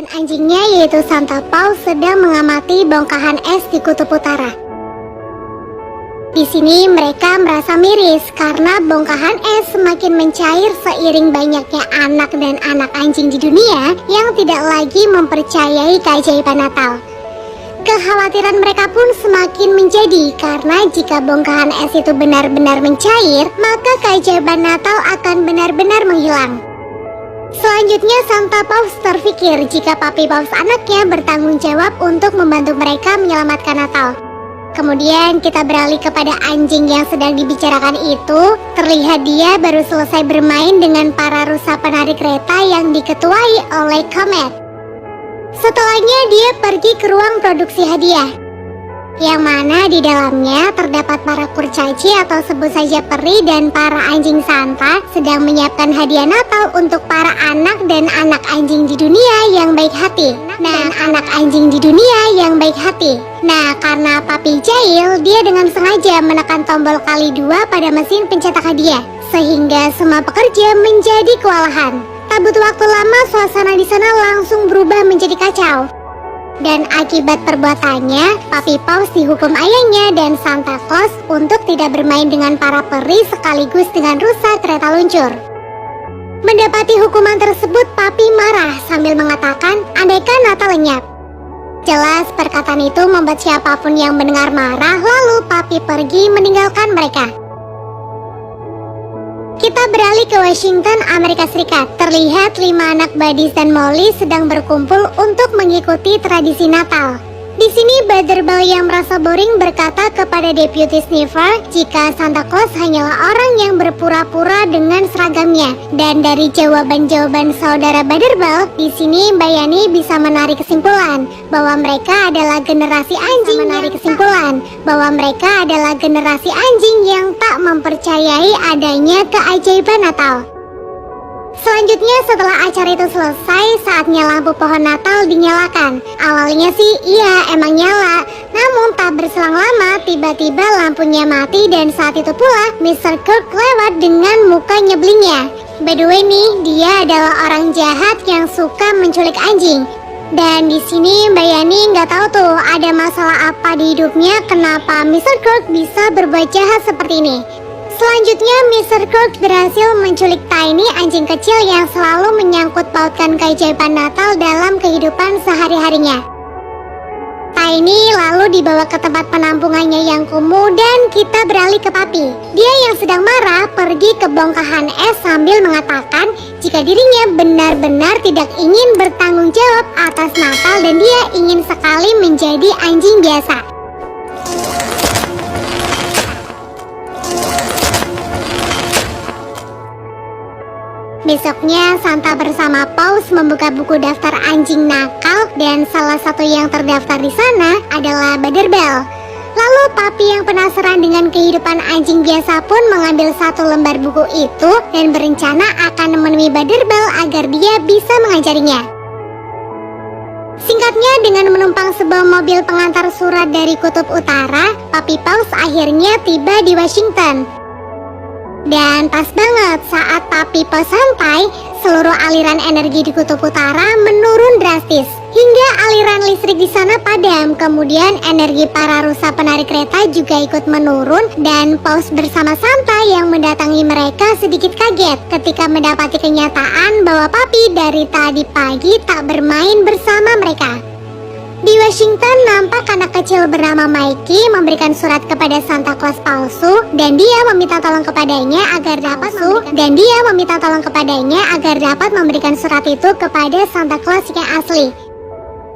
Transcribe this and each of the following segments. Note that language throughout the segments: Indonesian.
dan anjingnya yaitu Santa Paws sedang mengamati bongkahan es di kutub utara. Di sini mereka merasa miris karena bongkahan es semakin mencair seiring banyaknya anak dan anak anjing di dunia yang tidak lagi mempercayai keajaiban Natal. Kekhawatiran mereka pun semakin menjadi karena jika bongkahan es itu benar-benar mencair, maka keajaiban Natal akan benar-benar menghilang. Selanjutnya Santa Paws terpikir jika Papi Paws anaknya bertanggung jawab untuk membantu mereka menyelamatkan Natal. Kemudian kita beralih kepada anjing yang sedang dibicarakan itu. Terlihat dia baru selesai bermain dengan para rusa penarik kereta yang diketuai oleh Comet. Setelahnya dia pergi ke ruang produksi hadiah, yang mana di dalamnya terdapat para kurcaci atau sebut saja peri dan para anjing Santa sedang menyiapkan hadiah Natal untuk para anak dan anak anjing di dunia yang baik hati. Nah, karena Papi jahil, dia dengan sengaja menekan tombol kali 2 pada mesin pencetak hadiah, sehingga semua pekerja menjadi kewalahan. Tak butuh waktu lama, suasana di sana langsung berubah menjadi kacau. Dan akibat perbuatannya, Papi Paws dihukum ayahnya dan Santa Claus untuk tidak bermain dengan para peri sekaligus dengan rusa kereta luncur. Mendapati hukuman tersebut, Papi marah sambil mengatakan, andaikan Natal lenyap. Jelas perkataan itu membuat siapapun yang mendengar marah, lalu Papi pergi meninggalkan mereka. Kita beralih ke Washington, Amerika Serikat. Terlihat 5 anak Buddies dan Molly sedang berkumpul untuk mengikuti tradisi Natal. Di sini Butterball yang merasa boring berkata kepada Deputy Sniffer jika Santa Claus hanyalah orang yang berpura-pura dengan seragamnya. Dan dari jawaban-jawaban saudara Butterball, di sini Mbak Yani bisa menarik kesimpulan bahwa mereka adalah generasi anjing yang tak mempercayai adanya keajaiban Natal. Selanjutnya setelah acara itu selesai, saatnya lampu pohon Natal dinyalakan. Awalnya sih iya emang nyala, namun tak berselang lama tiba-tiba lampunya mati dan saat itu pula Mr. Kirk lewat dengan muka nyeblingnya. By the way nih, dia adalah orang jahat yang suka menculik anjing. Dan di sini Mbak Yani nggak tahu tuh ada masalah apa di hidupnya kenapa Mr. Kirk bisa berbuat jahat seperti ini. Selanjutnya, Mr. Kirk berhasil menculik Tiny, anjing kecil yang selalu menyangkut pautkan keajaiban Natal dalam kehidupan sehari-harinya. Tiny lalu dibawa ke tempat penampungannya yang kumuh dan kita beralih ke Papi. Dia yang sedang marah pergi ke bongkahan es sambil mengatakan jika dirinya benar-benar tidak ingin bertanggung jawab atas Natal dan dia ingin sekali menjadi anjing biasa. Besoknya, Santa bersama Paws membuka buku daftar anjing nakal dan salah satu yang terdaftar di sana adalah Butterball. Lalu Papi yang penasaran dengan kehidupan anjing biasa pun mengambil satu lembar buku itu dan berencana akan menemui Butterball agar dia bisa mengajarinya. Singkatnya, dengan menumpang sebuah mobil pengantar surat dari kutub utara, Papi Paws akhirnya tiba di Washington. Dan pas banget saat Papi Paws sampai, seluruh aliran energi di kutub utara menurun drastis hingga aliran listrik di sana padam. Kemudian energi para rusa penarik kereta juga ikut menurun dan Paws bersama Santa yang mendatangi mereka sedikit kaget ketika mendapati kenyataan bahwa Papi dari tadi pagi tak bermain bersama mereka. Di Washington nampak anak kecil bernama Mikey memberikan surat kepada Santa Claus palsu dan dia meminta tolong kepadanya agar dapat memberikan surat itu kepada Santa Claus yang asli.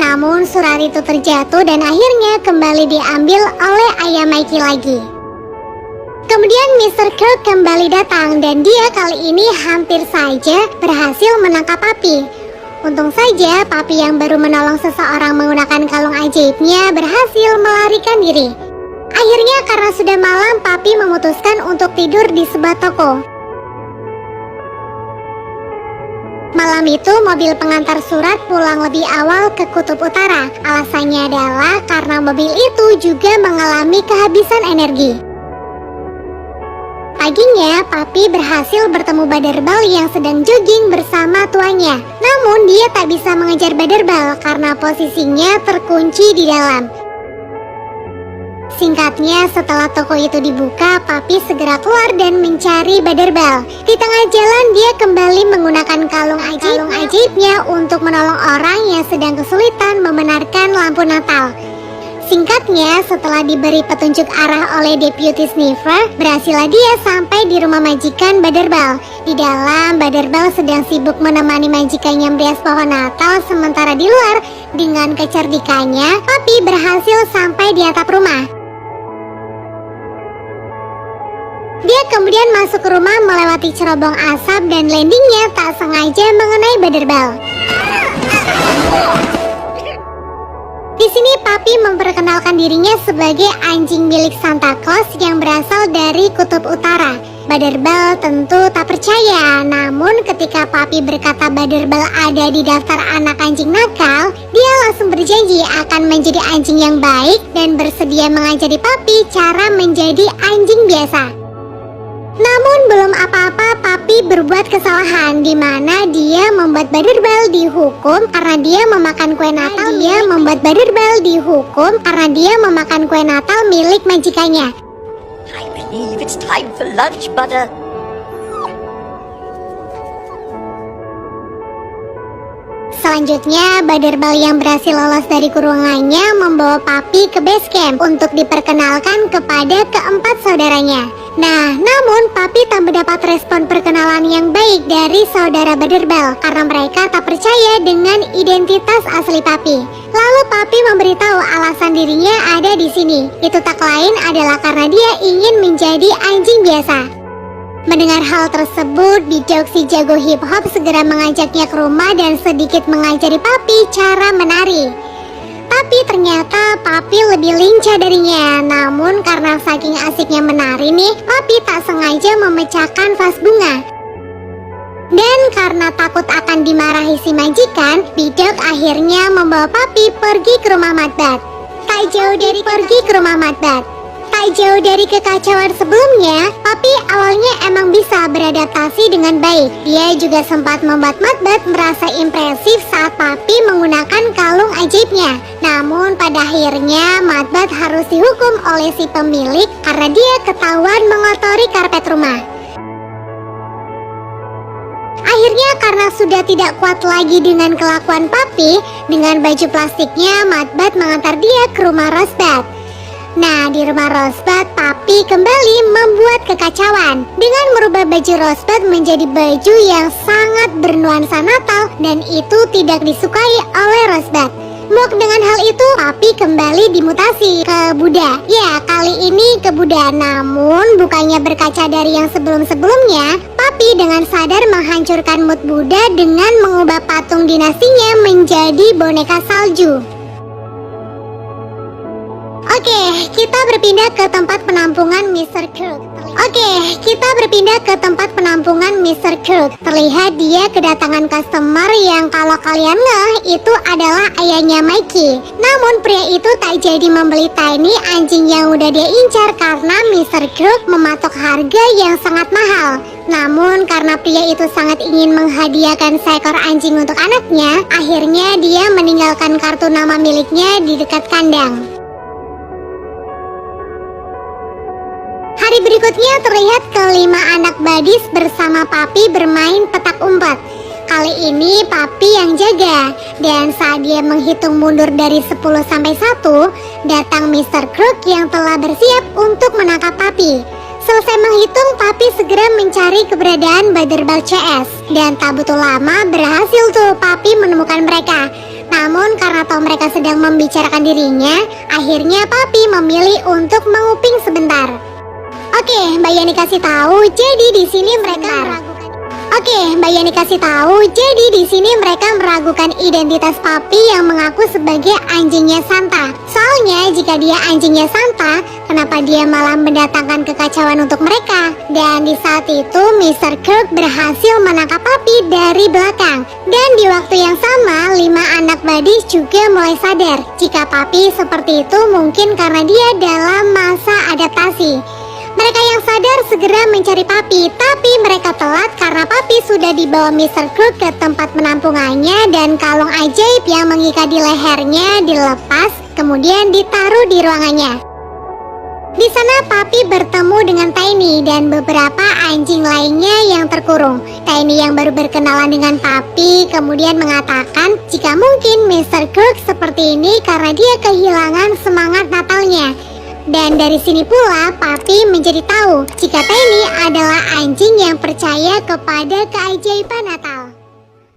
Namun surat itu terjatuh dan akhirnya kembali diambil oleh ayah Mikey lagi. Kemudian Mr. Kirk kembali datang dan dia kali ini hampir saja berhasil menangkap Papi. Untung saja Papi yang baru menolong seseorang menggunakan kalung ajaibnya berhasil melarikan diri. Akhirnya karena sudah malam, Papi memutuskan untuk tidur di sebuah toko. Malam itu mobil pengantar surat pulang lebih awal ke kutub utara. Alasannya adalah karena mobil itu juga mengalami kehabisan energi. paginya, Papi berhasil bertemu Baderbal yang sedang jogging bersama tuannya. Namun dia tak bisa mengejar Baderbal karena posisinya terkunci di dalam. Singkatnya, setelah toko itu dibuka, Papi segera keluar dan mencari Baderbal. Di tengah jalan, dia kembali menggunakan kalung ajaibnya untuk menolong orang yang sedang kesulitan membenarkan lampu Natal. Singkatnya, setelah diberi petunjuk arah oleh Deputy Sniffer, berhasillah dia sampai di rumah majikan Baderbal. Di dalam, Baderbal sedang sibuk menemani majikannya merias pohon Natal, sementara di luar, dengan kecerdikannya, Papi berhasil sampai di atap rumah. Dia kemudian masuk ke rumah melewati cerobong asap dan landingnya tak sengaja mengenai Baderbal. Di sini Papi memperkenalkan dirinya sebagai anjing milik Santa Claus yang berasal dari Kutub Utara. Baderbal tentu tak percaya, namun ketika Papi berkata Baderbal ada di daftar anak anjing nakal, dia langsung berjanji akan menjadi anjing yang baik dan bersedia mengajari Papi cara menjadi anjing biasa. Namun belum apa-apa, Papi berbuat kesalahan di mana dia membuat Baderbal dihukum karena dia memakan kue Natal. Kue Natal milik majikannya. I believe it's time for lunch, Butter. Selanjutnya, Baderbal yang berhasil lolos dari kurungannya membawa Papi ke base camp untuk diperkenalkan kepada keempat saudaranya. Nah, namun Papi tak mendapat respon perkenalan yang baik dari saudara Baderbal karena mereka tak percaya dengan identitas asli Papi. Lalu Papi memberitahu alasan dirinya ada di sini. Itu tak lain adalah karena dia ingin menjadi anjing biasa. Mendengar hal tersebut, Bidok si jago hip hop segera mengajaknya ke rumah dan sedikit mengajari Papi cara menari. Tapi ternyata Papi lebih lincah darinya. Namun karena saking asiknya menari nih, Papi tak sengaja memecahkan vas bunga. Dan karena takut akan dimarahi si majikan, Bidok akhirnya membawa Papi pergi ke rumah Madbat. Tak jauh dari kekacauan sebelumnya, Papi awalnya emang bisa beradaptasi dengan baik. Dia juga sempat membuat Madbat merasa impresif saat Papi menggunakan kalung ajaibnya. Namun pada akhirnya Madbat harus dihukum oleh si pemilik karena dia ketahuan mengotori karpet rumah. Akhirnya karena sudah tidak kuat lagi dengan kelakuan Papi, dengan baju plastiknya Madbat mengantar dia ke rumah Rosebud. Nah, di rumah Rosebud, Papi kembali membuat kekacauan dengan merubah baju Rosebud menjadi baju yang sangat bernuansa Natal dan itu tidak disukai oleh Rosebud. Muak dengan hal itu, Papi kembali dimutasi ke Buddha. Ya, kali ini ke Buddha, namun bukannya berkaca dari yang sebelum-sebelumnya. Papi dengan sadar menghancurkan mood Buddha dengan mengubah patung dinastinya menjadi boneka salju. Oke, kita berpindah ke tempat penampungan Mr. Kirk. Terlihat dia kedatangan customer yang kalau kalian ngeh itu adalah ayahnya Mikey. Namun pria itu tak jadi membeli Tiny, anjing yang udah dia incar, karena Mr. Kirk mematok harga yang sangat mahal. Namun karena pria itu sangat ingin menghadiahkan seekor anjing untuk anaknya, akhirnya dia meninggalkan kartu nama miliknya di dekat kandang. Hari berikutnya terlihat kelima anak badis bersama Papi bermain petak umpet. Kali ini Papi yang jaga, dan saat dia menghitung mundur dari 10 sampai 1, datang Mr. Crook yang telah bersiap untuk menangkap Papi. Selesai menghitung, Papi segera mencari keberadaan Baderbal CS, dan tak butuh lama berhasil tuh Papi menemukan mereka. Namun karena tahu mereka sedang membicarakan dirinya, akhirnya Papi memilih untuk menguping sebentar. Oke, Mbak Yani kasih tahu, jadi di sini mereka meragukan identitas Papi yang mengaku sebagai anjingnya Santa. Soalnya jika dia anjingnya Santa, kenapa dia malah mendatangkan kekacauan untuk mereka? Dan di saat itu Mr. Kirk berhasil menangkap Papi dari belakang. Dan di waktu yang sama, 5 anak badis juga mulai sadar jika Papi seperti itu mungkin karena dia dalam masa adaptasi. Mereka yang sadar segera mencari Papi, tapi mereka telat karena Papi sudah dibawa Mr. Crook ke tempat penampungannya dan kalung ajaib yang mengikat di lehernya dilepas, kemudian ditaruh di ruangannya. Di sana Papi bertemu dengan Tiny dan beberapa anjing lainnya yang terkurung. Tiny yang baru berkenalan dengan Papi kemudian mengatakan jika mungkin Mr. Crook seperti ini karena dia kehilangan semangat Natalnya. Dan dari sini pula Papi menjadi tahu jika Tiny adalah anjing yang percaya kepada keajaiban Natal.